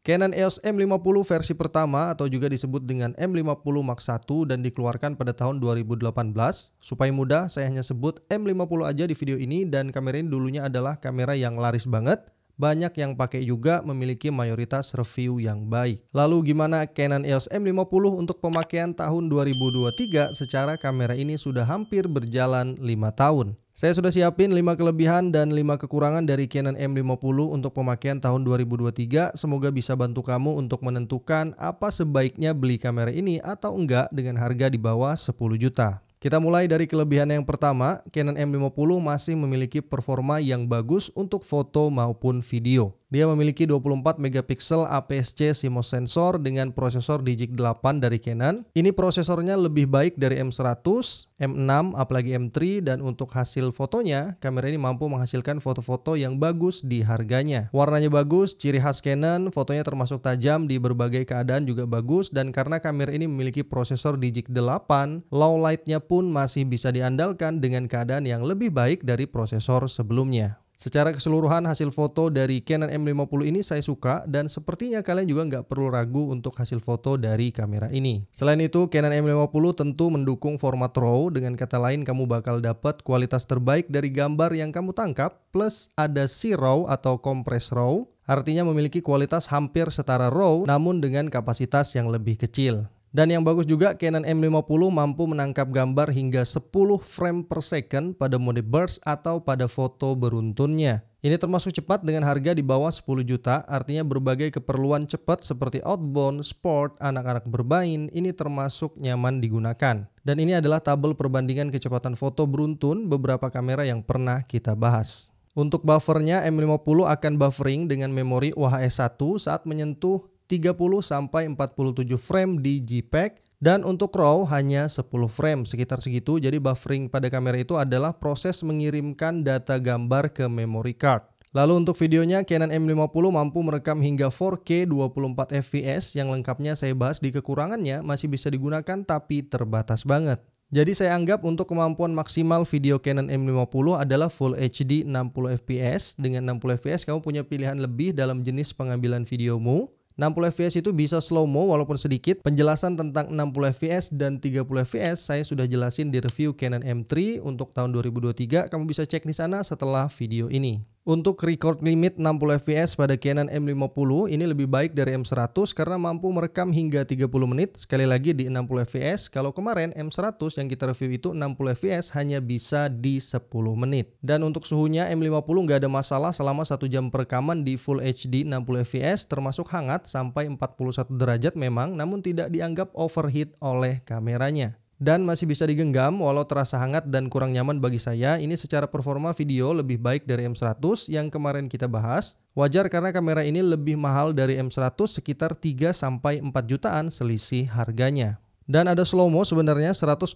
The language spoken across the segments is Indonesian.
Canon EOS M50 versi pertama atau juga disebut dengan M50 Mark I dan dikeluarkan pada tahun 2018. Supaya mudah, saya hanya sebut M50 aja di video ini dan kamera ini dulunya adalah kamera yang laris banget. Banyak yang pakai juga, memiliki mayoritas review yang baik. Lalu gimana Canon EOS M50 untuk pemakaian tahun 2023? Secara kamera ini sudah hampir berjalan 5 tahun. Saya sudah siapin 5 kelebihan dan 5 kekurangan dari Canon M50 untuk pemakaian tahun 2023. Semoga bisa bantu kamu untuk menentukan apa sebaiknya beli kamera ini atau enggak dengan harga di bawah 10 juta. Kita mulai dari kelebihan yang pertama, Canon M50 masih memiliki performa yang bagus untuk foto maupun video. Dia memiliki 24 megapiksel APS-C CMOS sensor dengan prosesor Digic 8 dari Canon. Ini prosesornya lebih baik dari M100, M6, apalagi M3, dan untuk hasil fotonya, kamera ini mampu menghasilkan foto-foto yang bagus di harganya. Warnanya bagus, ciri khas Canon, fotonya termasuk tajam di berbagai keadaan juga bagus, dan karena kamera ini memiliki prosesor Digic 8, low light-nya pun masih bisa diandalkan dengan keadaan yang lebih baik dari prosesor sebelumnya. Secara keseluruhan hasil foto dari Canon M50 ini saya suka dan sepertinya kalian juga nggak perlu ragu untuk hasil foto dari kamera ini. Selain itu, Canon M50 tentu mendukung format RAW, dengan kata lain kamu bakal dapat kualitas terbaik dari gambar yang kamu tangkap, plus ada C-RAW atau Compressed RAW, artinya memiliki kualitas hampir setara RAW namun dengan kapasitas yang lebih kecil. Dan yang bagus juga, Canon M50 mampu menangkap gambar hingga 10 frame per second pada mode burst atau pada foto beruntunnya. Ini termasuk cepat dengan harga di bawah 10 juta, artinya berbagai keperluan cepat seperti outbound, sport, anak-anak bermain, ini termasuk nyaman digunakan. Dan ini adalah tabel perbandingan kecepatan foto beruntun beberapa kamera yang pernah kita bahas. Untuk buffernya, M50 akan buffering dengan memori UHS-1 saat menyentuh 30-47 frame di JPEG, dan untuk RAW hanya 10 frame, sekitar segitu. Jadi buffering pada kamera itu adalah proses mengirimkan data gambar ke memory card. Lalu untuk videonya, Canon M50 mampu merekam hingga 4K 24 fps, yang lengkapnya saya bahas di kekurangannya, masih bisa digunakan tapi terbatas banget. Jadi saya anggap untuk kemampuan maksimal video Canon M50 adalah Full HD 60 fps. Dengan 60 fps kamu punya pilihan lebih dalam jenis pengambilan videomu. 60 fps itu bisa slow-mo walaupun sedikit. Penjelasan tentang 60 fps dan 30 fps saya sudah jelasin di review Canon M3 untuk tahun 2023. Kamu bisa cek di sana setelah video ini. Untuk record limit 60 fps pada Canon M50 ini lebih baik dari M100 karena mampu merekam hingga 30 menit. Sekali lagi di 60 fps, kalau kemarin M100 yang kita review itu 60 fps hanya bisa di 10 menit. Dan untuk suhunya M50 nggak ada masalah selama 1 jam perekaman di Full HD 60 fps, termasuk hangat sampai 41 derajat memang, namun tidak dianggap overheat oleh kameranya. Dan masih bisa digenggam walau terasa hangat dan kurang nyaman bagi saya. Ini secara performa video lebih baik dari M100 yang kemarin kita bahas. Wajar karena kamera ini lebih mahal dari M100 sekitar 3-4 jutaan selisih harganya. Dan ada slow-mo sebenarnya 124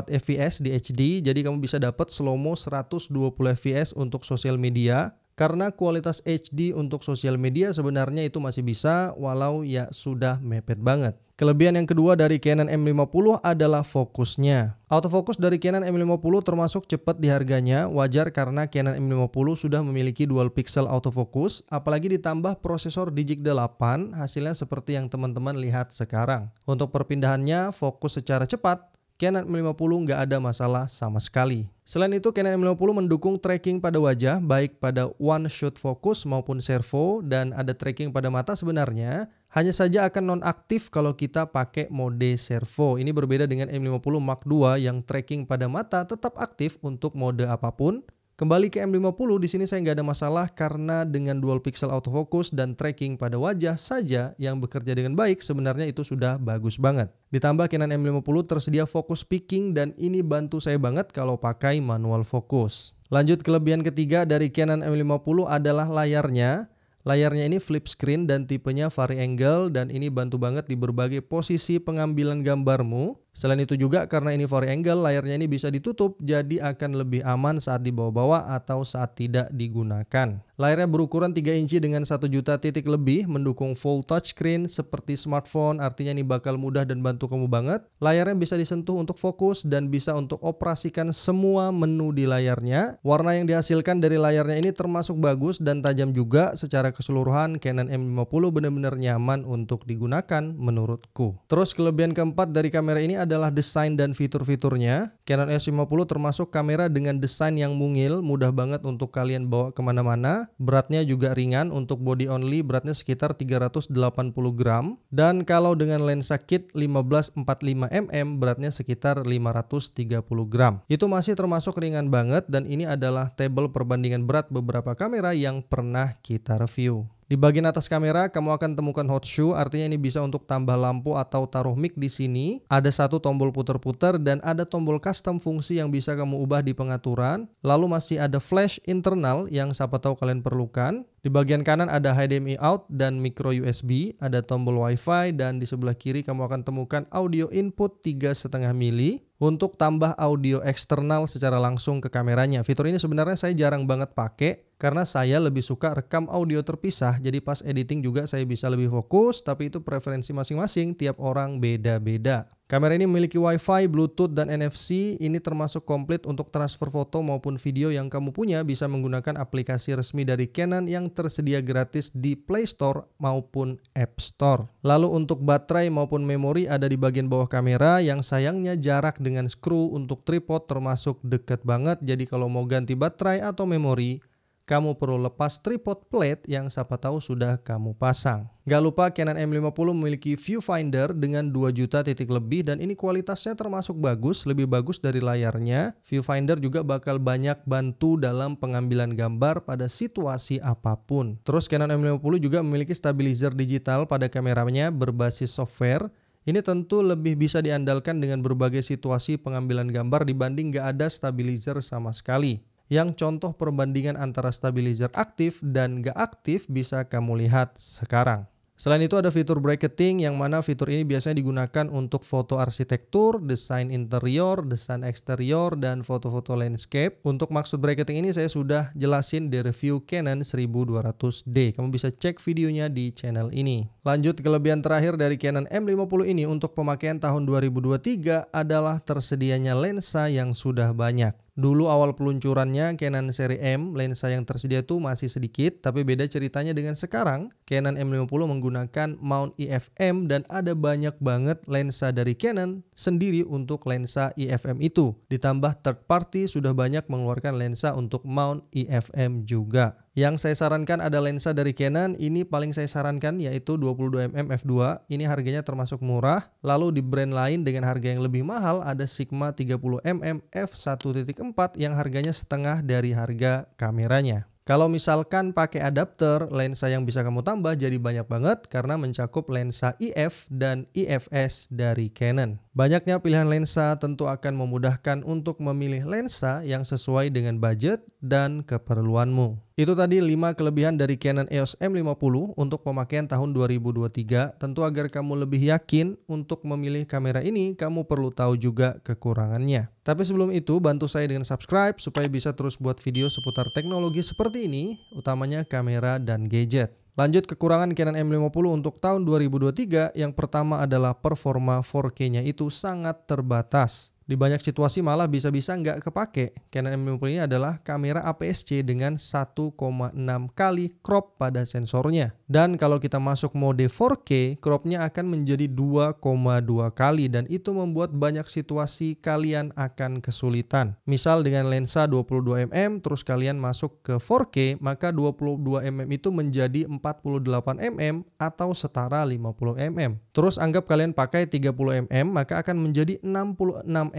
fps di HD, jadi kamu bisa dapat slow-mo 120 fps untuk sosial media. Karena kualitas HD untuk sosial media sebenarnya itu masih bisa, walau ya sudah mepet banget. Kelebihan yang kedua dari Canon M50 adalah fokusnya. Autofocus dari Canon M50 termasuk cepat di harganya, wajar karena Canon M50 sudah memiliki dual pixel autofocus, apalagi ditambah prosesor Digic 8, hasilnya seperti yang teman-teman lihat sekarang. Untuk perpindahannya, fokus secara cepat, Canon M50 nggak ada masalah sama sekali. Selain itu, Canon M50 mendukung tracking pada wajah, baik pada one shot focus maupun servo, dan ada tracking pada mata sebenarnya. Hanya saja akan non-aktif kalau kita pakai mode servo. Ini berbeda dengan M50 Mark II yang tracking pada mata tetap aktif untuk mode apapun. Kembali ke M50, di sini saya nggak ada masalah karena dengan dual pixel autofocus dan tracking pada wajah saja yang bekerja dengan baik, sebenarnya itu sudah bagus banget. Ditambah Canon M50 tersedia focus picking dan ini bantu saya banget kalau pakai manual focus. Lanjut, kelebihan ketiga dari Canon M50 adalah layarnya. Layarnya ini flip screen dan tipenya vari angle, dan ini bantu banget di berbagai posisi pengambilan gambarmu. Selain itu juga karena ini vari angle, layarnya ini bisa ditutup jadi akan lebih aman saat dibawa-bawa atau saat tidak digunakan. Layarnya berukuran 3 inci dengan 1 juta titik lebih, mendukung full touchscreen seperti smartphone, artinya ini bakal mudah dan bantu kamu banget. Layarnya bisa disentuh untuk fokus dan bisa untuk operasikan semua menu di layarnya. Warna yang dihasilkan dari layarnya ini termasuk bagus dan tajam juga. Secara keseluruhan Canon M50 benar-benar nyaman untuk digunakan menurutku. Terus kelebihan keempat dari kamera ini adalah desain dan fitur-fiturnya. Canon S50 termasuk kamera dengan desain yang mungil, mudah banget untuk kalian bawa kemana-mana. Beratnya juga ringan, untuk body only beratnya sekitar 380 gram. Dan kalau dengan lensa kit 15-45mm beratnya sekitar 530 gram. Itu masih termasuk ringan banget dan ini adalah tabel perbandingan berat beberapa kamera yang pernah kita review. Di bagian atas kamera kamu akan temukan hot shoe, artinya ini bisa untuk tambah lampu atau taruh mic di sini. Ada satu tombol putar-putar dan ada tombol custom fungsi yang bisa kamu ubah di pengaturan. Lalu masih ada flash internal yang siapa tahu kalian perlukan. Di bagian kanan ada HDMI out dan micro USB, ada tombol WiFi dan di sebelah kiri kamu akan temukan audio input 3,5 mili untuk tambah audio eksternal secara langsung ke kameranya. Fitur ini sebenarnya saya jarang banget pakai karena saya lebih suka rekam audio terpisah. Jadi pas editing juga saya bisa lebih fokus, tapi itu preferensi masing-masing, tiap orang beda-beda. Kamera ini memiliki Wi-Fi, Bluetooth, dan NFC. Ini termasuk komplit untuk transfer foto maupun video yang kamu punya bisa menggunakan aplikasi resmi dari Canon yang tersedia gratis di Play Store maupun App Store. Lalu untuk baterai maupun memori ada di bagian bawah kamera yang sayangnya jarak dengan skru untuk tripod termasuk dekat banget. Jadi kalau mau ganti baterai atau memori, kamu perlu lepas tripod plate yang siapa tahu sudah kamu pasang. Gak lupa Canon M50 memiliki viewfinder dengan 2 juta titik lebih dan ini kualitasnya termasuk bagus, lebih bagus dari layarnya. Viewfinder juga bakal banyak bantu dalam pengambilan gambar pada situasi apapun. Terus Canon M50 juga memiliki stabilizer digital pada kameranya berbasis software. Ini tentu lebih bisa diandalkan dengan berbagai situasi pengambilan gambar dibanding gak ada stabilizer sama sekali. Yang contoh perbandingan antara stabilizer aktif dan gak aktif bisa kamu lihat sekarang. Selain itu ada fitur bracketing yang mana fitur ini biasanya digunakan untuk foto arsitektur, desain interior, desain eksterior, dan foto-foto landscape. Untuk maksud bracketing ini saya sudah jelasin di review Canon 1200D. Kamu bisa cek videonya di channel ini. Lanjut, kelebihan terakhir dari Canon M50 ini untuk pemakaian tahun 2023 adalah tersedianya lensa yang sudah banyak. Dulu awal peluncurannya Canon seri M, lensa yang tersedia itu masih sedikit, tapi beda ceritanya dengan sekarang. Canon M50 menggunakan mount IFM dan ada banyak banget lensa dari Canon sendiri untuk lensa IFM itu. Ditambah third party sudah banyak mengeluarkan lensa untuk mount IFM juga. Yang saya sarankan ada lensa dari Canon, ini paling saya sarankan yaitu 22mm f2. Ini harganya termasuk murah. Lalu di brand lain dengan harga yang lebih mahal ada Sigma 30mm f1.4 yang harganya setengah dari harga kameranya. Kalau misalkan pakai adapter, lensa yang bisa kamu tambah jadi banyak banget karena mencakup lensa IF dan IFS dari Canon. Banyaknya pilihan lensa tentu akan memudahkan untuk memilih lensa yang sesuai dengan budget dan keperluanmu. Itu tadi 5 kelebihan dari Canon EOS M50 untuk pemakaian tahun 2023. Tentu agar kamu lebih yakin untuk memilih kamera ini, kamu perlu tahu juga kekurangannya. Tapi sebelum itu, bantu saya dengan subscribe supaya bisa terus buat video seputar teknologi seperti ini, utamanya kamera dan gadget. Lanjut, kekurangan Canon M50 untuk tahun 2023, yang pertama adalah performa 4K-nya itu sangat terbatas. Di banyak situasi malah bisa-bisa nggak kepake. Canon M50 ini adalah kamera APS-C dengan 1,6 kali crop pada sensornya. Dan kalau kita masuk mode 4K, cropnya akan menjadi 2,2 kali dan itu membuat banyak situasi kalian akan kesulitan. Misal dengan lensa 22mm terus kalian masuk ke 4K, maka 22mm itu menjadi 48mm atau setara 50mm. Terus anggap kalian pakai 30mm, maka akan menjadi 66mm.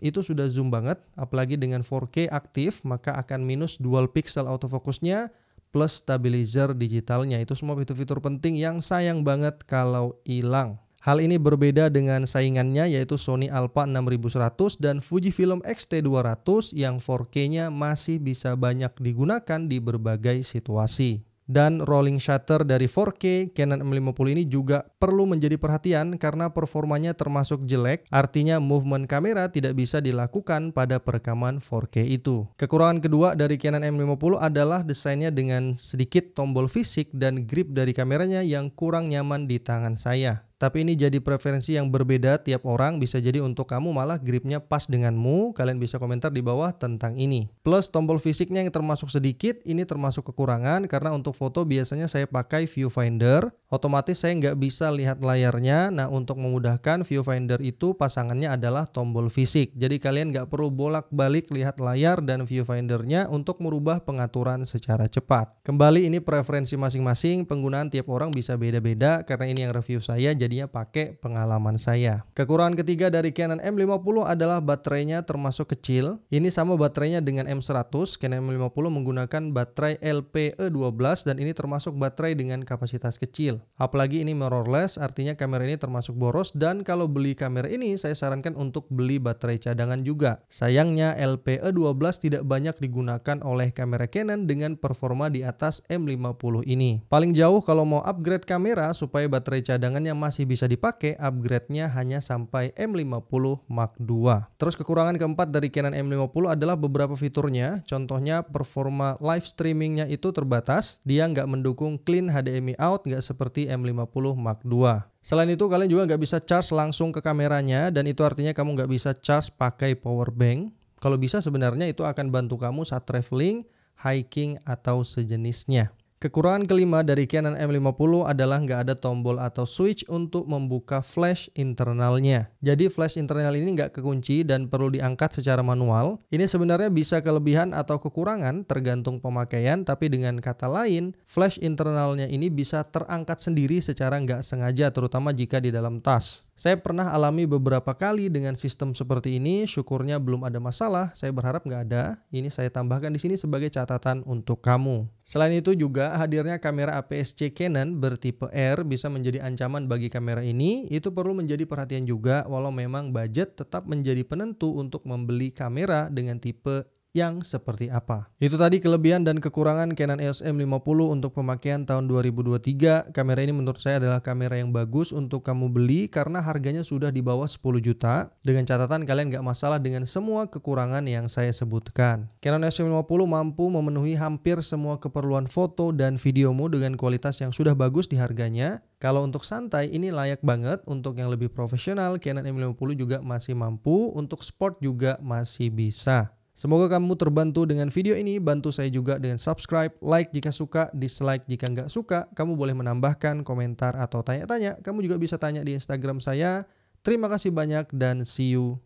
Itu sudah zoom banget, apalagi dengan 4K aktif maka akan minus dual pixel autofocusnya plus stabilizer digitalnya. Itu semua fitur-fitur penting yang sayang banget kalau hilang. Hal ini berbeda dengan saingannya yaitu Sony Alpha 6100 dan Fujifilm X-T200 yang 4K-nya masih bisa banyak digunakan di berbagai situasi. Dan rolling shutter dari 4K Canon M50 ini juga perlu menjadi perhatian karena performanya termasuk jelek, artinya movement kamera tidak bisa dilakukan pada perekaman 4K itu. Kekurangan kedua dari Canon M50 adalah desainnya dengan sedikit tombol fisik dan grip dari kameranya yang kurang nyaman di tangan saya. Tapi ini jadi preferensi yang berbeda tiap orang, bisa jadi untuk kamu malah gripnya pas denganmu, kalian bisa komentar di bawah tentang ini. Plus tombol fisiknya yang termasuk sedikit, ini termasuk kekurangan karena untuk foto biasanya saya pakai viewfinder, otomatis saya nggak bisa lihat layarnya. Nah untuk memudahkan viewfinder itu pasangannya adalah tombol fisik, jadi kalian nggak perlu bolak-balik lihat layar dan viewfindernya untuk merubah pengaturan secara cepat. Kembali ini preferensi masing-masing, penggunaan tiap orang bisa beda-beda karena ini yang review saya jadinya pakai pengalaman saya. Kekurangan ketiga dari Canon M50 adalah baterainya termasuk kecil. Ini sama baterainya dengan M100. Canon M50 menggunakan baterai LPE12 dan ini termasuk baterai dengan kapasitas kecil. Apalagi ini mirrorless, artinya kamera ini termasuk boros, dan kalau beli kamera ini saya sarankan untuk beli baterai cadangan juga. Sayangnya LPE12 tidak banyak digunakan oleh kamera Canon dengan performa di atas M50 ini. Paling jauh kalau mau upgrade kamera supaya baterai cadangannya masih bisa dipakai, upgrade-nya hanya sampai M50 Mark II. Terus kekurangan keempat dari Canon M50 adalah beberapa fiturnya, contohnya performa live streamingnya itu terbatas, dia nggak mendukung clean HDMI out, nggak seperti M50 Mark II. Selain itu kalian juga nggak bisa charge langsung ke kameranya, dan itu artinya kamu nggak bisa charge pakai power bank. Kalau bisa sebenarnya itu akan bantu kamu saat traveling, hiking, atau sejenisnya. Kekurangan kelima dari Canon M50 adalah nggak ada tombol atau switch untuk membuka flash internalnya. Jadi flash internal ini nggak kekunci dan perlu diangkat secara manual. Ini sebenarnya bisa kelebihan atau kekurangan tergantung pemakaian, tapi dengan kata lain, flash internalnya ini bisa terangkat sendiri secara nggak sengaja, terutama jika di dalam tas. Saya pernah alami beberapa kali dengan sistem seperti ini, syukurnya belum ada masalah, saya berharap nggak ada. Ini saya tambahkan di sini sebagai catatan untuk kamu. Selain itu juga hadirnya kamera APS-C Canon bertipe R bisa menjadi ancaman bagi kamera ini. Itu perlu menjadi perhatian juga, walau memang budget tetap menjadi penentu untuk membeli kamera dengan tipe yang seperti apa. Itu tadi kelebihan dan kekurangan Canon EOS M50 untuk pemakaian tahun 2023. Kamera ini menurut saya adalah kamera yang bagus untuk kamu beli karena harganya sudah di bawah 10 juta. Dengan catatan kalian nggak masalah dengan semua kekurangan yang saya sebutkan. Canon EOS M50 mampu memenuhi hampir semua keperluan foto dan videomu dengan kualitas yang sudah bagus di harganya. Kalau untuk santai ini layak banget, untuk yang lebih profesional Canon M50 juga masih mampu, untuk sport juga masih bisa. Semoga kamu terbantu dengan video ini, bantu saya juga dengan subscribe, like jika suka, dislike jika nggak suka. Kamu boleh menambahkan komentar atau tanya-tanya, kamu juga bisa tanya di Instagram saya. Terima kasih banyak dan see you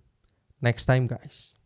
next time guys.